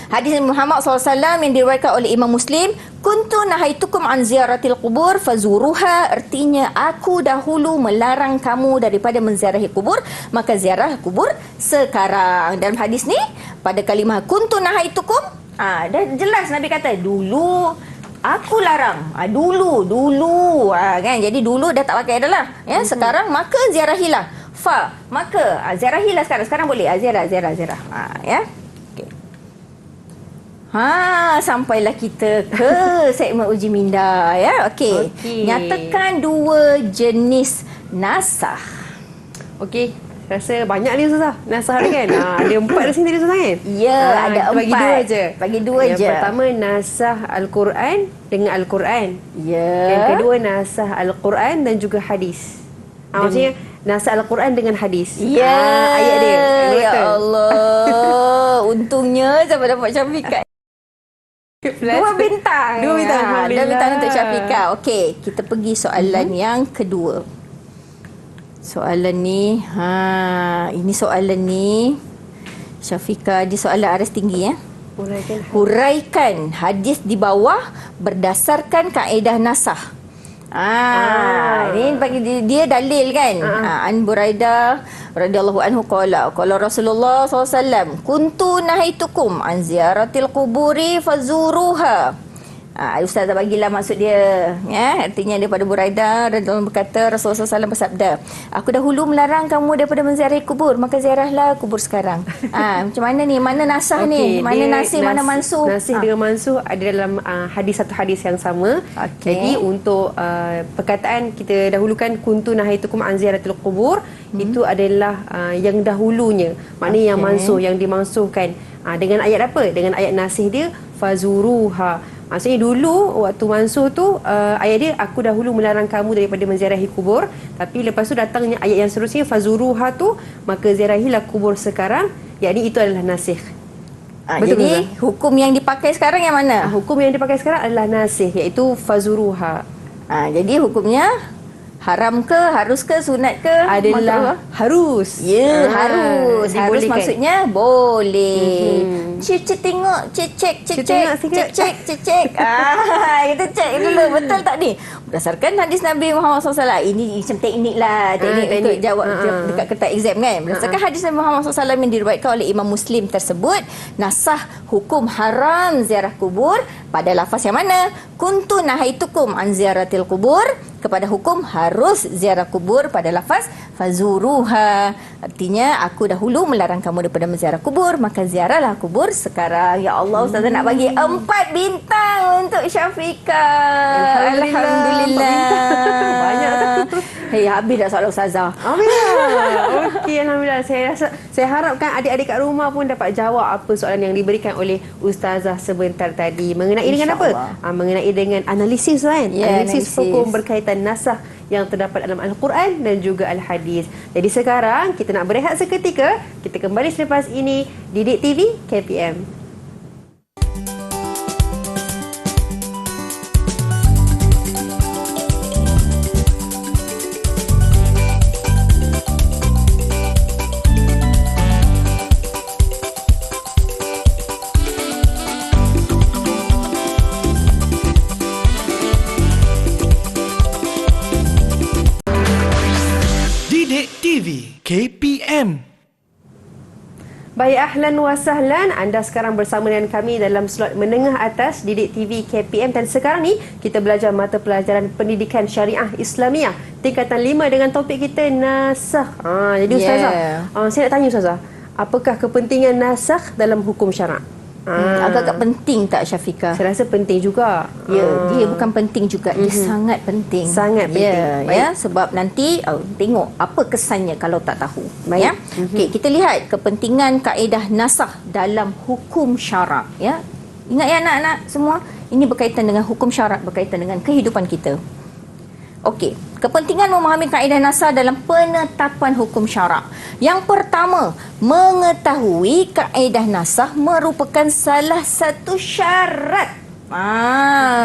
Hadis Muhammad SAW yang diriwayatkan oleh Imam Muslim, kuntu nahaitukum an ziaratil kubur fazuruha, artinya aku dahulu melarang kamu daripada menziarahi kubur, maka ziarah kubur sekarang. Dalam hadis ni pada kalimah kuntu nahaitukum, dah jelas Nabi kata dulu aku larang. Dulu kan. Jadi dulu dah tak pakai dah lah. Ya, sekarang maka ziarahilah. Maka ziarahilah sekarang boleh. Ziarah. Ya. Sampailah kita ke segmen uji minda ya. Okey. Nyatakan dua jenis nasah. Okey. Rasa banyak ni Ustazah. Nasah ni kan. Ada 4 di sini Ustazah kan? Ya, ada 4. Bagi 2 je. Bagi 2 je. Yang pertama nasah Al-Quran dengan Al-Quran. Ya. Yang kedua nasah Al-Quran dan juga hadis. Maksudnya nasah Al-Quran dengan hadis. Ya. Ayat dia. Ya Allah. Untungnya sampai dapat Syafiqah. 2 bintang. 2 bintang. 2 bintang untuk Syafiqah. Okey, kita pergi soalan yang kedua. Soalan ni, ini soalan ni Syafiqah, di soalan aras tinggi ya. Huraikan hadis di bawah berdasarkan kaedah nasah. Ini bagi dia dalil kan. An Buraidah radhiyallahu anhu qala Rasulullah SAW, kuntu nahaitukum an ziaratil quburi fazuruha. Ustaz dah bagilah maksud dia ya. Artinya daripada Buraidah radhiyallahu berkata Rasulullah SAW bersabda, aku dahulu melarang kamu daripada menziarahi kubur, maka ziarahlah kubur sekarang. Macam mana ni? Mana nasah ni? Mana nasih, mana mansuh? Nasih dengan mansuh ada dalam satu hadis yang sama. Jadi untuk perkataan kita dahulukan kuntu nahaitukum an ziaratil qubur, itu adalah yang dahulunya. Maknanya yang mansuh, yang dimansuhkan dengan ayat apa? Dengan ayat nasih dia fazuruha. Maksudnya dulu waktu mansuh tu ayat dia aku dahulu melarang kamu daripada menziarahi kubur, tapi lepas tu datangnya ayat yang seterusnya fazuruha tu, maka ziarahilah kubur sekarang, yakni itu adalah nasikh. Jadi hukum yang dipakai sekarang yang mana? Hukum yang dipakai sekarang adalah nasikh, iaitu fazuruha. Jadi hukumnya haram ke, harus ke, sunat ke? Adalah harus. Ya, harus. Harus maksudnya boleh. Cek tengok, cek. Kita cek dulu betul tak ni? Berdasarkan hadis Nabi Muhammad SAW. Ini macam teknik lah, teknik untuk jawab dekat kertas exam kan. Berdasarkan hadis Nabi Muhammad SAW yang diriwayatkan oleh Imam Muslim tersebut, nasah hukum haram ziarah kubur pada lafaz yang mana? Kuntu nahaitukum an ziaratil kubur, kepada hukum harus ziarah kubur pada lafaz fazuruha. Artinya aku dahulu melarang kamu daripada menziarah kubur, maka ziarahlah kubur sekarang. Ya Allah, Ustazah nak bagi 4 bintang untuk Syafiqah. Alhamdulillah. Banyak tu. Hei, habis dah soalan Ustazah. Okey, alhamdulillah. Saya harapkan adik-adik kat rumah pun dapat jawab apa soalan yang diberikan oleh Ustazah sebentar tadi. Mengenai dengan apa? Mengenai dengan analisis kan? Analisis hukum berkaitan nasah yang terdapat dalam Al-Quran dan juga Al-Hadis. Jadi sekarang kita nak berehat seketika. Kita kembali selepas ini di Didik TV KPM. KPM. Baik, ahlan wa sahlan. Anda sekarang bersama dengan kami dalam slot menengah atas Didik TV KPM, dan sekarang ni kita belajar mata pelajaran pendidikan syariah Islamiah tingkatan 5 dengan topik kita nasakh. Jadi Ustazah, saya nak tanya Ustazah, apakah kepentingan nasakh dalam hukum syarak? Agak-agak penting tak Syafiqah? Saya rasa penting juga. Ya, dia bukan penting juga, dia sangat penting. Sangat penting. Ya, sebab nanti tengok apa kesannya kalau tak tahu. Baik. Ya. Okey, kita lihat kepentingan kaedah nasakh dalam hukum syarak, ya. Ingat ya anak-anak semua, ini berkaitan dengan hukum syarak, berkaitan dengan kehidupan kita. Okey, kepentingan memahami kaedah nasakh dalam penetapan hukum syarak. Yang pertama, mengetahui kaedah nasakh merupakan salah satu syarat.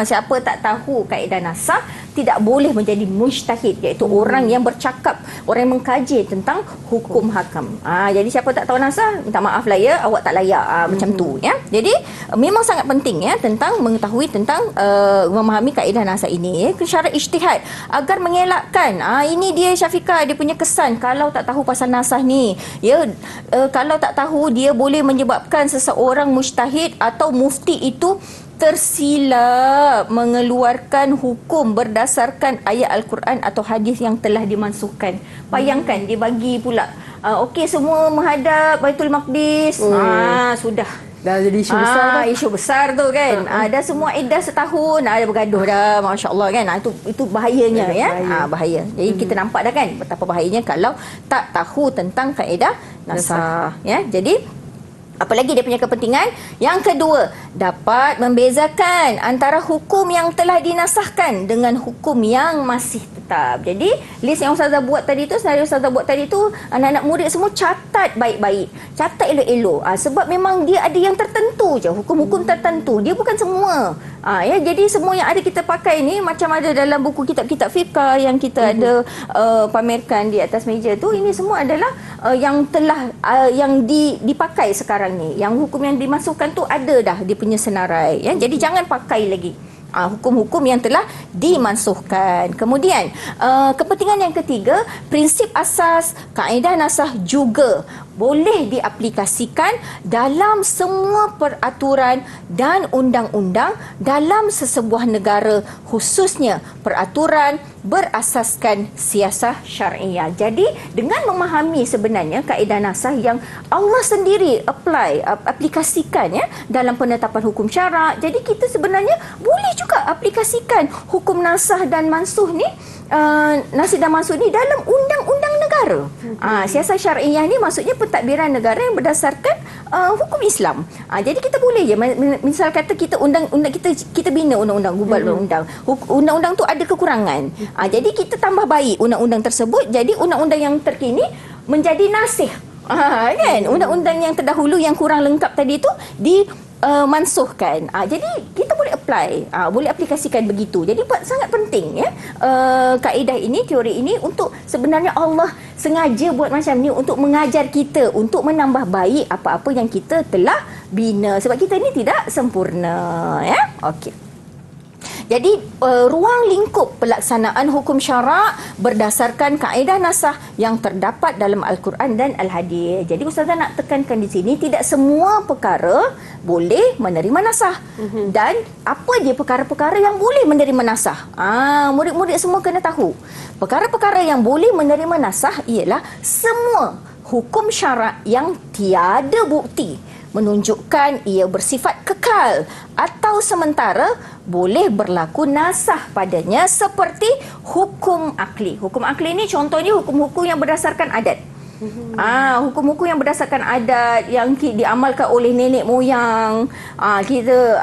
Siapa tak tahu kaedah nasakh tidak boleh menjadi mujtahid, iaitu orang yang bercakap, orang yang mengkaji tentang hukum hakam. Jadi siapa tak tahu nasakh, minta maaf lah ya, awak tak layak, macam tu ya. Jadi memang sangat penting ya tentang mengetahui tentang memahami kaedah nasakh ini, syarat ijtihad agar mengelakkan ini dia Syafiqah, dia punya kesan kalau tak tahu pasal nasakh ni ya, kalau tak tahu dia boleh menyebabkan seseorang mujtahid atau mufti itu tersilap mengeluarkan hukum berdasarkan ayat Al-Quran atau hadis yang telah dimansuhkan. Bayangkan dia bagi pula okey semua menghadap Baitul Maqdis. Sudah Dah jadi isu besar tu. Isu besar tu kan. Dah semua iddah setahun, dah bergaduh dah, masya-Allah kan. Itu bahayanya ya. Bahaya. Jadi kita nampak dah kan betapa bahayanya kalau tak tahu tentang kaedah nasakh ya. Jadi apalagi dia punya kepentingan. Yang kedua, dapat membezakan antara hukum yang telah dinasahkan dengan hukum yang masih tetap. Jadi, list yang Ustazah buat tadi tu, senario Ustazah buat tadi tu, anak-anak murid semua catat baik-baik. Catat elok-elok. Sebab memang dia ada yang tertentu je, hukum-hukum tertentu. Dia bukan semua. Ya, jadi semua yang ada kita pakai ni macam ada dalam buku kitab-kitab fiqah yang kita ada pamerkan di atas meja tu, ini semua adalah yang telah yang dipakai sekarang ni. Yang hukum yang dimasukkan tu ada dah dia punya senarai ya. Jadi jangan pakai lagi hukum-hukum yang telah dimansuhkan. Kemudian kepentingan yang ketiga, prinsip asas kaedah nasakh juga boleh diaplikasikan dalam semua peraturan dan undang-undang dalam sesebuah negara, khususnya peraturan berasaskan siasah syariah. Jadi dengan memahami sebenarnya kaedah nasakh yang Allah sendiri aplikasikan ya dalam penetapan hukum syarak, jadi kita sebenarnya boleh juga aplikasikan hukum nasakh dan mansuh ni, nasikh dan mansuh ni dalam undang-undang negara. Siasah syariah ni maksudnya pentadbiran negara yang berdasarkan hukum Islam. Jadi kita boleh je, misal kata kita kita bina undang-undang, gubal undang-undang tu ada kekurangan. Jadi kita tambah baik undang-undang tersebut, jadi undang-undang yang terkini menjadi nasikh. Kan? Undang-undang yang terdahulu yang kurang lengkap tadi tu mansuhkan. Jadi kita boleh apply, boleh aplikasikan begitu. Jadi sangat penting ya kaedah ini, teori ini, untuk sebenarnya Allah sengaja buat macam ni untuk mengajar kita untuk menambah baik apa-apa yang kita telah bina, sebab kita ni tidak sempurna ya. Okey. Jadi ruang lingkup pelaksanaan hukum syarak berdasarkan kaedah nasakh yang terdapat dalam Al-Quran dan Al-Hadis. Jadi Ustazah nak tekankan di sini, tidak semua perkara boleh menerima nasakh. Dan apa je perkara-perkara yang boleh menerima nasakh? Murid-murid semua kena tahu. Perkara-perkara yang boleh menerima nasakh ialah semua hukum syarak yang tiada bukti menunjukkan ia bersifat kekal atau sementara boleh berlaku nasakh padanya, seperti hukum akli. Hukum akli ni contohnya hukum-hukum yang berdasarkan adat. Hukum-hukum yang berdasarkan adat yang diamalkan oleh nenek moyang kita,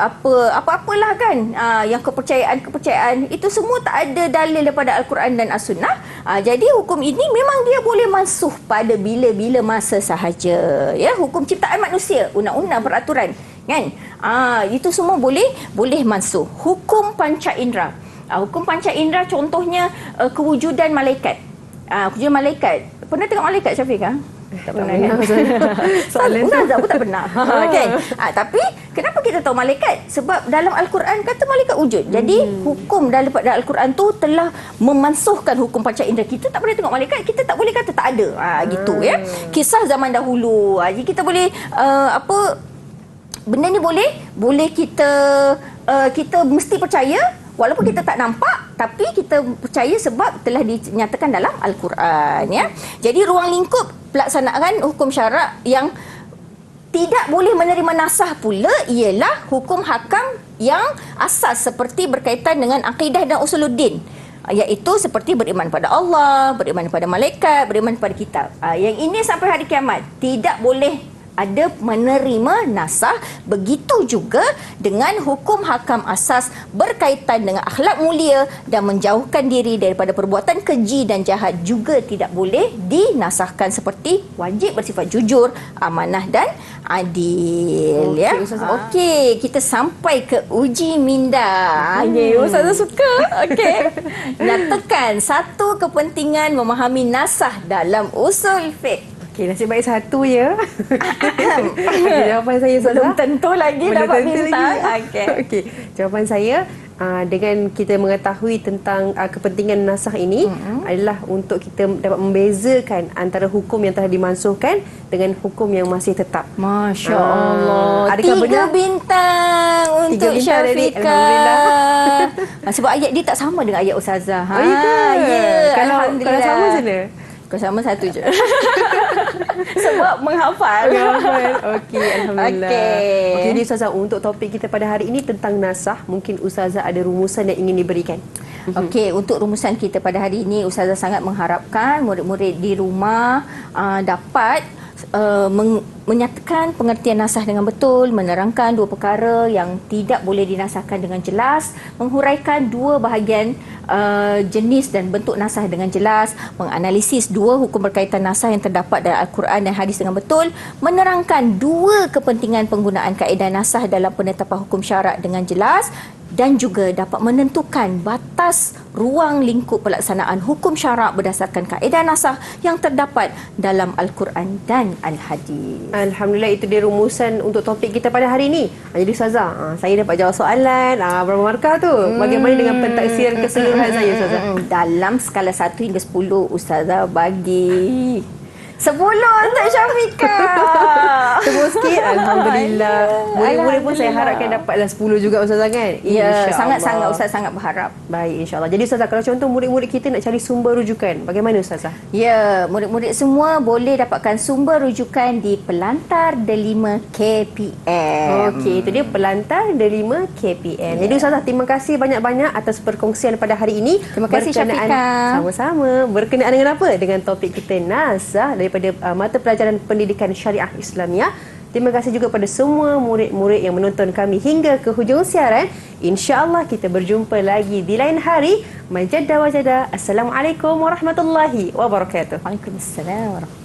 apa-apalah kan, yang kepercayaan itu semua tak ada dalil daripada Al-Quran dan As-Sunnah. Jadi hukum ini memang dia boleh mansuh pada bila-bila masa sahaja ya. Hukum ciptaan manusia, undang-undang, peraturan kan, itu semua boleh mansuh. Hukum panca indera, hukum panca indera contohnya kewujudan malaikat. Kewujudan malaikat. Pernah tengok malaikat, Syafiqah? Tak pernah. Soalan tu. Ustazah pun tak pernah. Kan? Tapi kenapa kita tahu malaikat? Sebab dalam Al-Quran kata malaikat wujud. Jadi hukum daripada Al-Quran tu telah memansuhkan hukum panca indera. Kita tak boleh tengok malaikat, kita tak boleh kata tak ada. Gitu ya. Kisah zaman dahulu. Jadi kita boleh benda ni boleh kita mesti percaya walaupun kita tak nampak, tapi kita percaya sebab telah dinyatakan dalam Al-Quran ya. Jadi ruang lingkup pelaksanaan hukum syarak yang tidak boleh menerima nasah pula ialah hukum hakam yang asas seperti berkaitan dengan akidah dan usuluddin, iaitu seperti beriman pada Allah, beriman pada malaikat, beriman pada kitab. Yang ini sampai hari kiamat tidak boleh ada menerima nasah. Begitu juga dengan hukum hakam asas berkaitan dengan akhlak mulia dan menjauhkan diri daripada perbuatan keji dan jahat juga tidak boleh dinasahkan, seperti wajib bersifat jujur, amanah dan adil. Okey, Ya. Ustazah. Okey, kita sampai ke uji minda. Ustazah suka. Okey. Nyatakan satu kepentingan memahami nasah dalam usul fiqh. Okey, nasib baik satu ya. Okey, jawapan saya Ustazah. Belum tentu lagi Belum dapat tentu bintang. lagi. Okey. Okey, jawapan saya dengan kita mengetahui tentang kepentingan nasah ini adalah untuk kita dapat membezakan antara hukum yang telah dimansuhkan dengan hukum yang masih tetap. Masya Allah. Adakah 3 benar? bintang untuk bintang tadi. Syafiqah. Alhamdulillah. Sebab ayat dia tak sama dengan ayat Ustazah. Oh, ya ke? Ya. Kalau Alhamdulillah. sama macam mana? Kalau sama satu je. Sebab menghafal. Okey, alhamdulillah. Okey. Okey, jadi Ustazah, untuk topik kita pada hari ini tentang nasah, mungkin Ustazah ada rumusan yang ingin diberikan. Okey, untuk rumusan kita pada hari ini, Ustazah sangat mengharapkan murid-murid di rumah dapat menyatakan pengertian nasah dengan betul, menerangkan dua perkara yang tidak boleh dinasahkan dengan jelas, menghuraikan dua bahagian jenis dan bentuk nasah dengan jelas, menganalisis dua hukum berkaitan nasah yang terdapat dalam Al-Quran dan hadis dengan betul, menerangkan dua kepentingan penggunaan kaedah nasah dalam penetapan hukum syarak dengan jelas, dan juga dapat menentukan batas ruang lingkup pelaksanaan hukum syarak berdasarkan kaedah nasah yang terdapat dalam Al-Quran dan Al-Hadis. Alhamdulillah, itu dia rumusan untuk topik kita pada hari ini. Jadi Ustazah, saya dapat jawab soalan. Berapa markah tu? Bagaimana dengan pentaksiran keseluruhan saya Ustazah? Dalam skala 1 hingga 10, Ustazah bagi 10 untuk Syafiqah. Tepuk sikit. Alhamdulillah. Murid-murid pun saya harapkan dapatlah 10 juga Ustazah kan? Ya, InsyaAllah. sangat-sangat Ustaz sangat berharap. Baik, insyaAllah. Jadi Ustazah, kalau contoh murid-murid kita nak cari sumber rujukan, bagaimana Ustazah? Ya, murid-murid semua boleh dapatkan sumber rujukan di Pelantar Delima KPM. Okey, itu dia Pelantar Delima KPM. Jadi Ustazah, terima kasih banyak-banyak atas perkongsian pada hari ini. Terima kasih, Syafiqah. Sama-sama. Berkenaan dengan apa? Dengan topik kita nasah daripada mata pelajaran pendidikan syariah Islamiah. Terima kasih juga pada semua murid-murid yang menonton kami hingga ke hujung siaran. InsyaAllah kita berjumpa lagi di lain hari. Majadda wajada. Assalamualaikum warahmatullahi wabarakatuh. Waalaikumsalam warahmatullahi wabarakatuh.